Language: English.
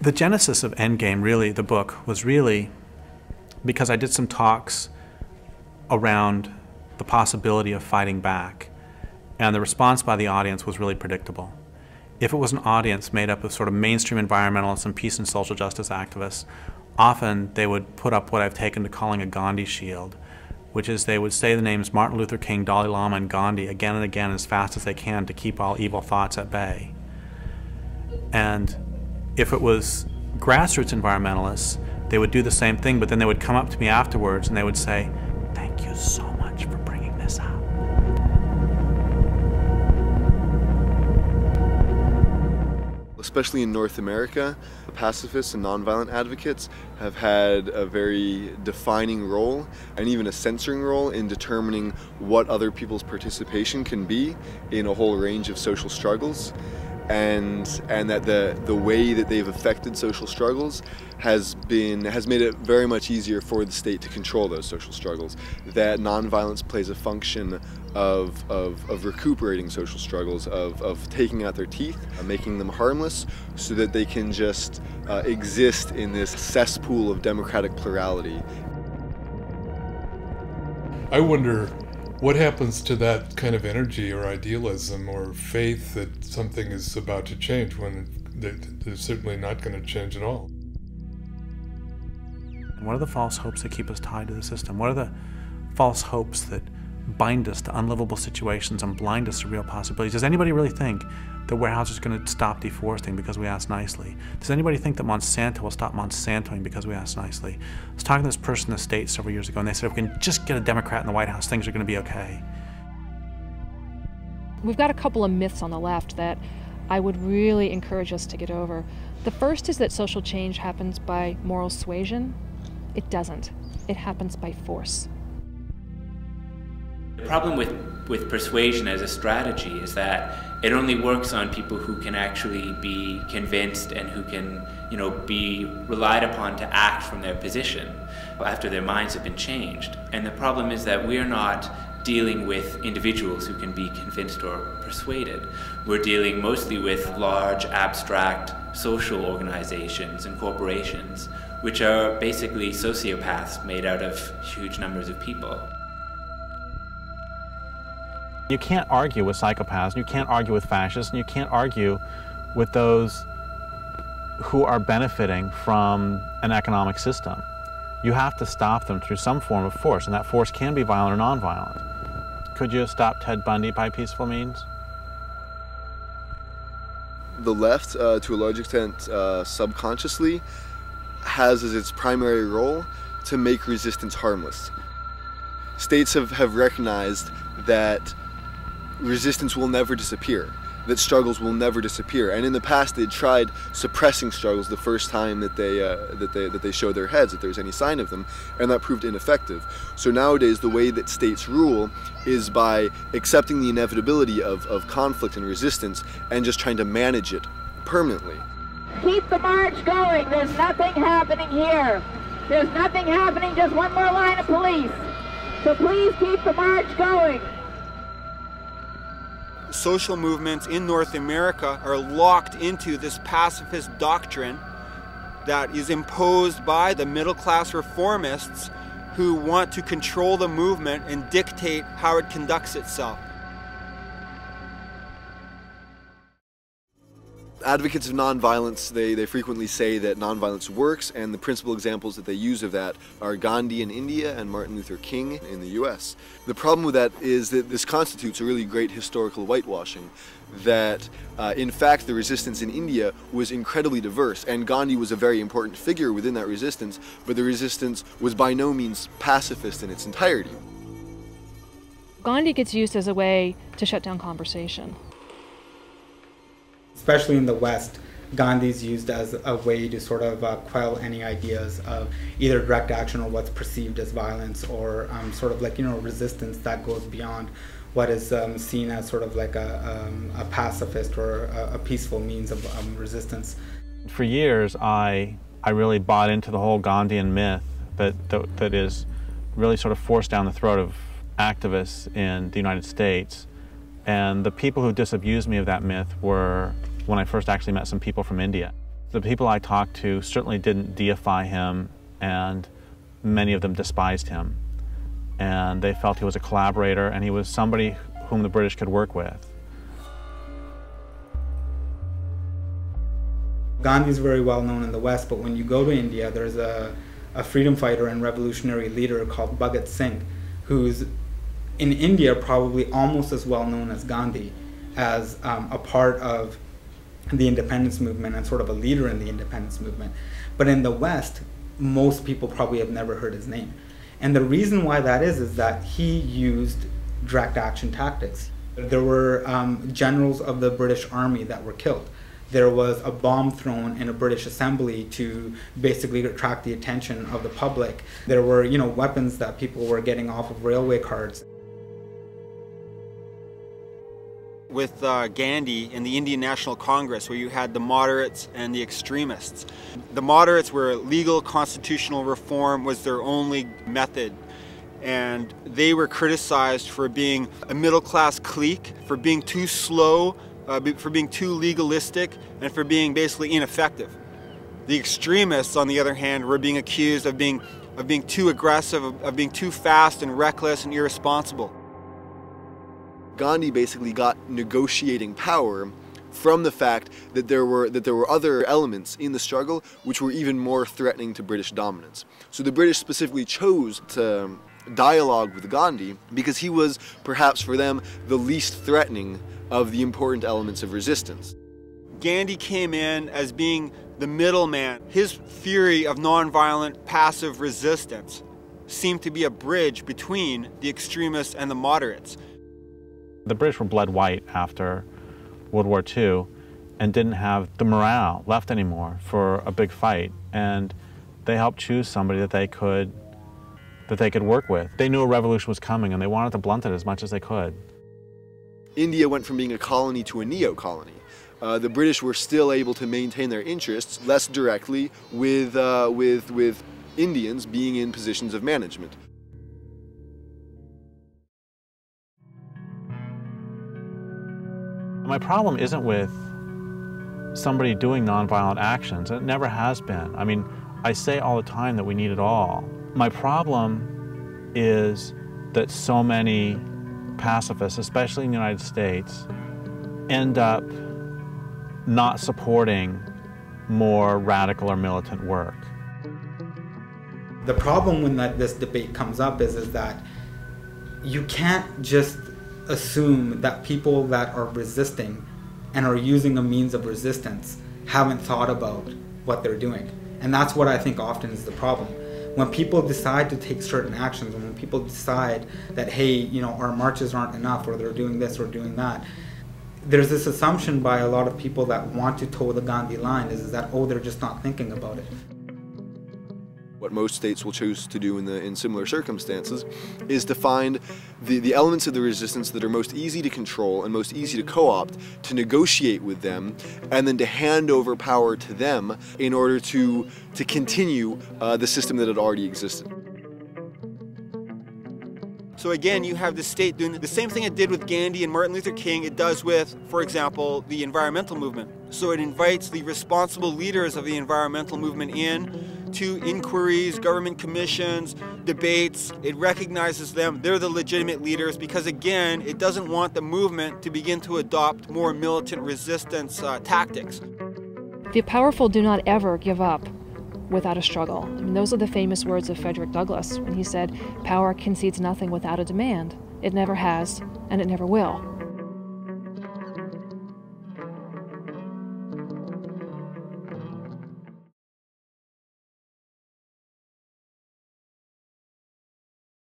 The genesis of Endgame, really, the book, was really because I did some talks around the possibility of fighting back, and the response by the audience was really predictable. If it was an audience made up of sort of mainstream environmentalists and peace and social justice activists, often they would put up what I've taken to calling a Gandhi shield, which is they would say the names Martin Luther King, Dalai Lama, and Gandhi again and again as fast as they can to keep all evil thoughts at bay. And if it was grassroots environmentalists, they would do the same thing, but then they would come up to me afterwards and they would say, "Thank you so much for bringing this up." Especially in North America, the pacifists and nonviolent advocates have had a very defining role and even a censoring role in determining what other people's participation can be in a whole range of social struggles. And that the way that they've affected social struggles has made it very much easier for the state to control those social struggles. That nonviolence plays a function of recuperating social struggles, of taking out their teeth, making them harmless, so that they can just exist in this cesspool of democratic plurality. I wonder what happens to that kind of energy or idealism or faith that something is about to change when they're certainly not going to change at all. What are the false hopes that keep us tied to the system? What are the false hopes that bind us to unlivable situations and blind us to real possibilities? Does anybody really think that Weyerhaeuser is going to stop deforesting because we ask nicely? Does anybody think that Monsanto will stop Monsantoing because we ask nicely? I was talking to this person in the States several years ago, and they said, if we can just get a Democrat in the White House, things are going to be okay. We've got a couple of myths on the left that I would really encourage us to get over. The first is that social change happens by moral suasion. It doesn't. It happens by force. The problem with persuasion as a strategy is that it only works on people who can actually be convinced and who can, be relied upon to act from their position after their minds have been changed. And the problem is that we're not dealing with individuals who can be convinced or persuaded. We're dealing mostly with large, abstract social organizations and corporations, which are basically sociopaths made out of huge numbers of people. You can't argue with psychopaths, you can't argue with fascists, and you can't argue with those who are benefiting from an economic system. You have to stop them through some form of force, and that force can be violent or nonviolent. Could you have stopped Ted Bundy by peaceful means? The left, to a large extent subconsciously, has as its primary role to make resistance harmless. States have recognized that resistance will never disappear, that struggles will never disappear, and in the past they tried suppressing struggles the first time that they showed their heads, if there's any sign of them, and that proved ineffective. So nowadays the way that states rule is by accepting the inevitability of conflict and resistance and just trying to manage it permanently. Keep the march going. There's nothing happening here. There's nothing happening, just one more line of police. So please keep the march going. Social movements in North America are locked into this pacifist doctrine that is imposed by the middle-class reformists who want to control the movement and dictate how it conducts itself. Advocates of nonviolence, they frequently say that nonviolence works, and the principal examples that they use of that are Gandhi in India and Martin Luther King in the US. The problem with that is that this constitutes a really great historical whitewashing, that in fact the resistance in India was incredibly diverse, and Gandhi was a very important figure within that resistance, but the resistance was by no means pacifist in its entirety. Gandhi gets used as a way to shut down conversation. Especially in the West, Gandhi is used as a way to sort of quell any ideas of either direct action or what's perceived as violence, or sort of like, resistance that goes beyond what is seen as sort of like a pacifist or a peaceful means of resistance. For years, I really bought into the whole Gandhian myth that is really sort of forced down the throat of activists in the United States. And the people who disabused me of that myth were when I first actually met some people from India. The people I talked to certainly didn't deify him, and many of them despised him. And they felt he was a collaborator, and he was somebody whom the British could work with. Gandhi is very well known in the West, but when you go to India, there's a freedom fighter and revolutionary leader called Bhagat Singh, who's in India probably almost as well known as Gandhi, as a part of the independence movement and sort of a leader in the independence movement. But in the West, most people probably have never heard his name. And the reason why that is that he used direct action tactics. There were generals of the British Army that were killed. There was a bomb thrown in a British assembly to basically attract the attention of the public. There were, weapons that people were getting off of railway carts. With Gandhi and the Indian National Congress, where you had the moderates and the extremists. The moderates were legal constitutional reform was their only method, and they were criticized for being a middle-class clique, for being too slow, for being too legalistic, and for being basically ineffective. The extremists, on the other hand, were being accused of being too aggressive, of being too fast and reckless and irresponsible. Gandhi basically got negotiating power from the fact that there were other elements in the struggle which were even more threatening to British dominance. So the British specifically chose to dialogue with Gandhi because he was, perhaps for them, the least threatening of the important elements of resistance. Gandhi came in as being the middleman. His theory of nonviolent passive resistance seemed to be a bridge between the extremists and the moderates. The British were bled white after World War II and didn't have the morale left anymore for a big fight, and they helped choose somebody that they could work with. They knew a revolution was coming, and they wanted to blunt it as much as they could. India went from being a colony to a neo-colony. The British were still able to maintain their interests less directly with Indians being in positions of management. My problem isn't with somebody doing nonviolent actions. It never has been. I mean, I say all the time that we need it all. My problem is that so many pacifists, especially in the United States, end up not supporting more radical or militant work. The problem when this debate comes up is that you can't just assume that people that are resisting and are using a means of resistance haven't thought about what they're doing. And that's what I think often is the problem. When people decide to take certain actions, and when people decide that, hey, our marches aren't enough, or they're doing this or doing that, there's this assumption by a lot of people that want to toe the Gandhi line is that, oh, they're just not thinking about it. What most states will choose to do in similar circumstances is to find the elements of the resistance that are most easy to control and most easy to co-opt, to negotiate with them, and then to hand over power to them in order to continue the system that had already existed. So again, you have the state doing the same thing it did with Gandhi and Martin Luther King, it does with, for example, the environmental movement. So it invites the responsible leaders of the environmental movement in to inquiries, government commissions, debates. It recognizes them. They're the legitimate leaders because, again, it doesn't want the movement to begin to adopt more militant resistance tactics. The powerful do not ever give up without a struggle. I mean, those are the famous words of Frederick Douglass when he said, "Power concedes nothing without a demand. It never has, and it never will."